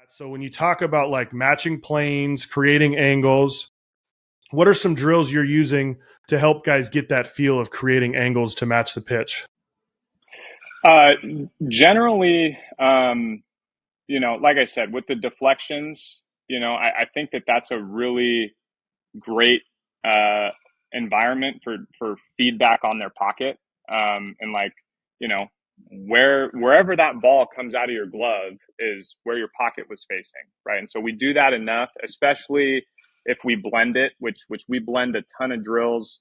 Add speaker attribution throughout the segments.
Speaker 1: So when you talk about like matching planes, creating angles, what are some drills you're using to help guys get that feel of creating angles to match the pitch?
Speaker 2: Uh, Generally, like I said, with the deflections, I think that that's a really great uh, environment for feedback on their pocket. And like, you know, wherever that ball comes out of your glove is where your pocket was facing, right? And so we do that enough, especially if we blend it, which we blend a ton of drills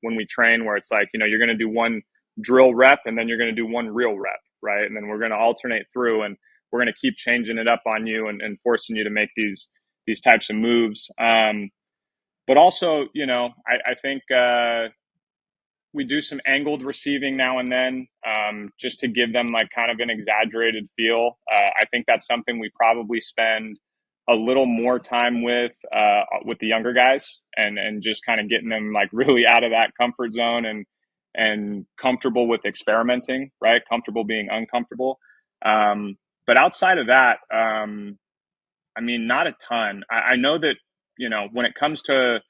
Speaker 2: when we train, where it's like, you're going to do one drill rep and then you're going to do one real rep, right? And then we're going to alternate through, and we're going to keep changing it up on you and forcing you to make these types of moves. But also, I think we do some angled receiving now and then, just to give them like kind of an exaggerated feel. I think that's something we probably spend a little more time with the younger guys, and just kind of getting them like really out of that comfort zone and comfortable with experimenting, right? Comfortable being uncomfortable. But outside of that, I mean, not a ton. I know that, when it comes to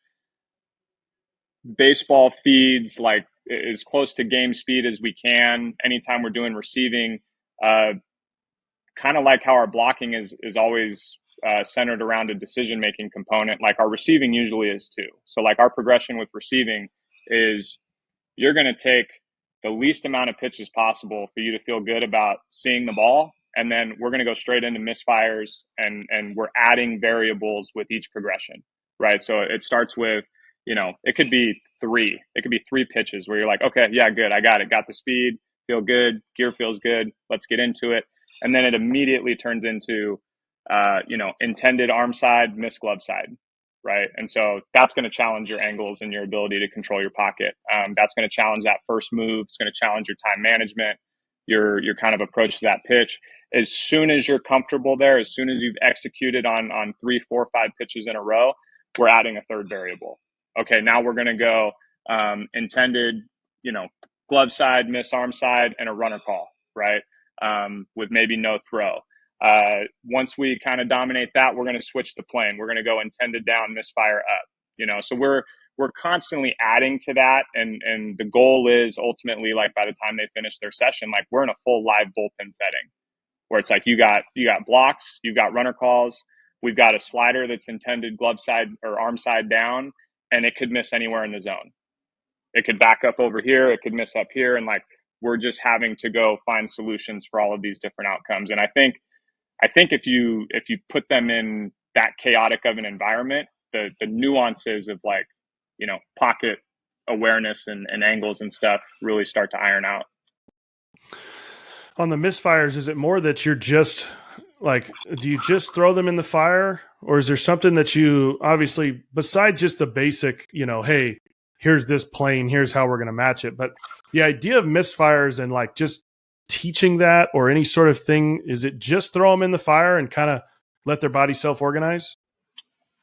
Speaker 2: baseball feeds, like as close to game speed as we can anytime we're doing receiving, uh, kind of like how our blocking is always centered around a decision making component, like our receiving usually is too. So like our progression with receiving is, you're going to take the least amount of pitches possible for you to feel good about seeing the ball, and then we're going to go straight into misfires, and we're adding variables with each progression, right? So it starts with, it could be three pitches where you're like, okay, yeah, good, I got the speed, feel good, gear feels good, let's get into it. And then it immediately turns into intended arm side, miss glove side, right? And so that's going to challenge your angles and your ability to control your pocket. That's going to challenge that first move. It's going to challenge your time management, your kind of approach to that pitch. As soon as you're comfortable there, as soon as you've executed on 3, 4, 5 pitches in a row, we're adding a third variable. Okay, now we're going to go intended, glove side, miss arm side, and a runner call, right? With maybe no throw. Once we kind of dominate that, we're going to switch the plane. We're going to go intended down, misfire up. So we're constantly adding to that, and the goal is ultimately, like, by the time they finish their session, like, we're in a full live bullpen setting where it's like you got blocks, you've got runner calls, we've got a slider that's intended glove side or arm side down, and it could miss anywhere in the zone. It could back up over here, it could miss up here, and like, we're just having to go find solutions for all of these different outcomes. And I think if you put them in that chaotic of an environment, the nuances of, like, pocket awareness and angles and stuff really start to iron out.
Speaker 1: On the misfires, is it more that you're just like, do you just throw them in the fire, or is there something that you obviously, besides just the basic, hey, here's this plane, here's how we're going to match it, but the idea of misfires and like just teaching that or any sort of thing, is it just throw them in the fire and kind of let their body self-organize?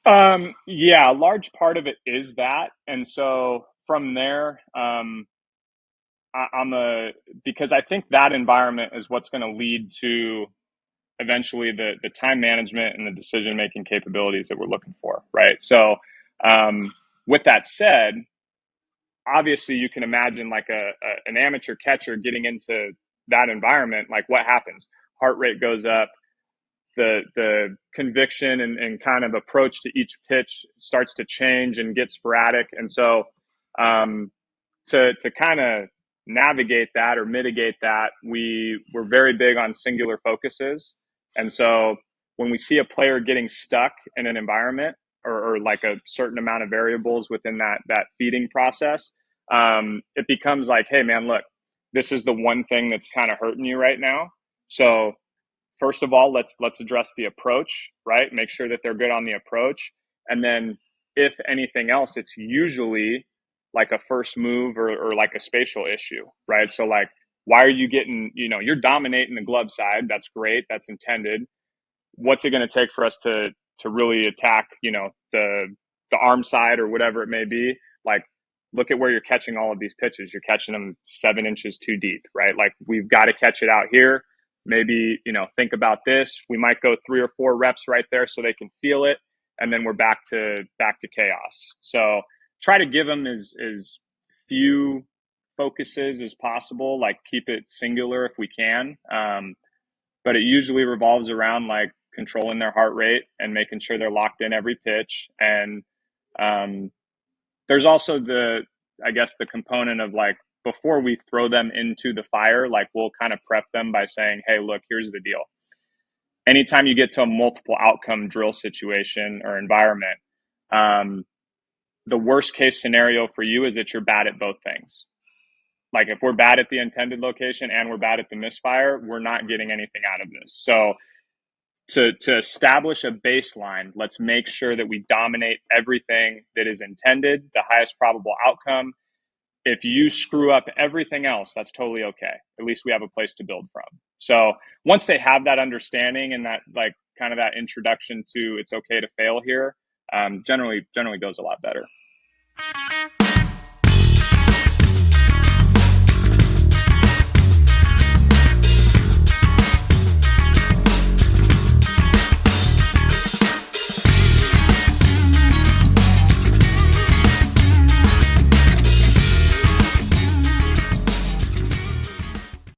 Speaker 2: Yeah, a large part of it is that, and so from there, I'm a because I think that environment is what's going to lead to eventually the time management and the decision making capabilities that we're looking for, right? So, um, with that said, obviously you can imagine like an amateur catcher getting into that environment. Like, what happens? Heart rate goes up. The conviction and kind of approach to each pitch starts to change and get sporadic. And so, um, to kind of navigate that or mitigate that, we're very big on singular focuses. And so when we see a player getting stuck in an environment, or like a certain amount of variables within that feeding process, it becomes like, hey man, look, this is the one thing that's kind of hurting you right now. So first of all, let's address the approach, right? Make sure that they're good on the approach. And then if anything else, it's usually like a first move, or like a spatial issue, right? So like, why are you getting, you're dominating the glove side. That's great. That's intended. What's it going to take for us to really attack, the arm side or whatever it may be? Like, look at where you're catching all of these pitches. You're catching them 7 inches too deep, right? Like, we've got to catch it out here. maybe, think about this. We might go 3 or 4 reps right there so they can feel it, and then we're back to chaos. So try to give them as few focuses as possible, like keep it singular if we can. But it usually revolves around like controlling their heart rate and making sure they're locked in every pitch. And um, there's also I guess, the component of like, before we throw them into the fire, like we'll kind of prep them by saying, hey, look, here's the deal. Anytime you get to a multiple outcome drill situation or environment, the worst case scenario for you is that you're bad at both things. Like if we're bad at the intended location and we're bad at the misfire, we're not getting anything out of this. So to establish a baseline, let's make sure that we dominate everything that is intended, the highest probable outcome. If you screw up everything else, that's totally okay. At least we have a place to build from. So once they have that understanding and that, like, kind of that introduction to it's okay to fail here, generally goes a lot better.